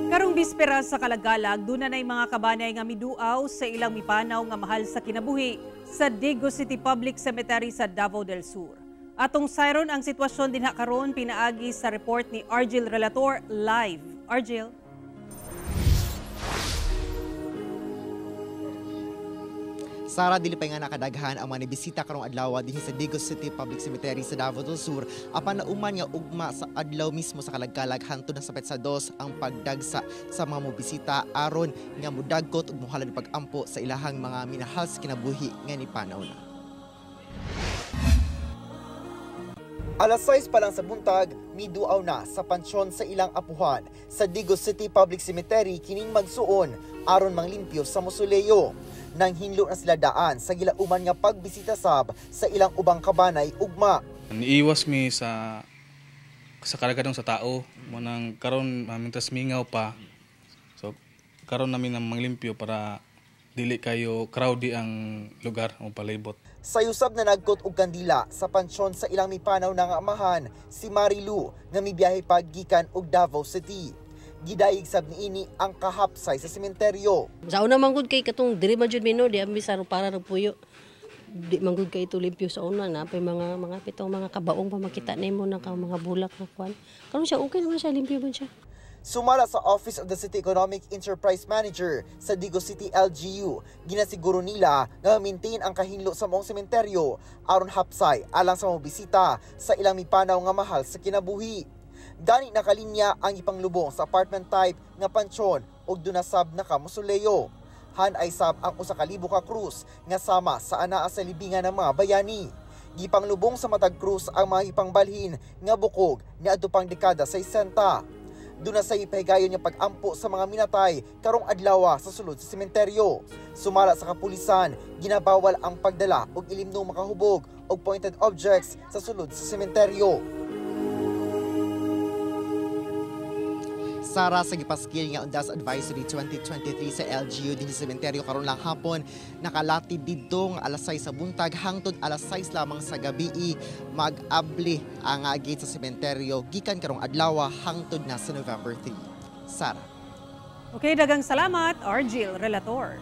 Karong bispera sa Kalagalag, dunay mga kabanay nga miduaw sa ilang mipanaw nga mahal sa kinabuhi sa Digo City Public Cemetery sa Davao del Sur. Atong sayron ang sitwasyon dinha karon pinaagi sa report ni Argil Relator live. Argil. Sara, dili pa nga nakadaghan ang mga nibisita karong adlaw dinhi sa Digo City Public Cemetery sa Davao del Sur apan nauman nga ugma sa adlaw mismo sa Kalagkalag hangtod na sa petsa 2 ang pagdagsa sa mga mobisita aron nga mudagkot ug mohalad pagampo sa ilahang mga minahal sa kinabuhi nga nipanaw na. Alas 6 pa lang sa buntag, miduaw na sa pansyon sa ilang apuhan sa Digo City Public Cemetery kining magsuon aron manglimpyo sa mausoleo. Nang hinlo na sila daan sa gilauman nga pagbisita sab sa ilang ubang kabanay ugma. Niiwas mi sa karagadong sa tao, manang karon mamintas mingaw pa. So karon namin ang manglimpyo para dili kayo crowded ang lugar o palibot. Sa yusab na nagkot og kandila sa pansyon sa ilang mipanaw na nga amahan, si Marilu nga mibiyahe paggikan og Davao City. Gidayig sab niini ang kahapsay sa sementeryo. Sa una manggod kay katong diri man jud mino di ambi sa para ra puyo. Di manggod kay ito limpyo sa una na pay mga pitong mga kabaong pa makita nimo na ka mga bulak na kwan. Karon siya okay naman siya, limpyo man siya. Sumala sa Office of the City Economic Enterprise Manager sa Digo City LGU, ginasiguro nila nga maintain ang kahinlo sa maong sementeryo aron hapsay alang sa mga bisita sa ilang mipanaw nga mahal sa kinabuhi. Gani nakalinya ang ipanglubong sa apartment type nga pansyon ug dunasab na ka mausoleo. Han ay sab ang usa ka libo ka krus nga sama sa anaa sa libingan ng mga bayani. Gipanglubong sa matag krus ang mga ipangbalhin nga bukog niadto pang dekada 60. Duna sa ipahigayon nga pag-ampo sa mga minatay karong adlaw sa sulod sa sementeryo. Sumala sa kapulisan, ginabawal ang pagdala og ilimnong makahubog og pointed objects sa sulod sa sementeryo. Sara, sa gipaskil nga Undas Advisory 2023 sa LGU din sa sementeryo karon lang hapon, nakalatid didto nga alas 6 sa buntag hangtod alas 6 lamang sa gabi mag-abli ang gate sa sementeryo gikan karong adlaw hangtod na sa November 3. Sara. Okay, dagang salamat, Argil Relator.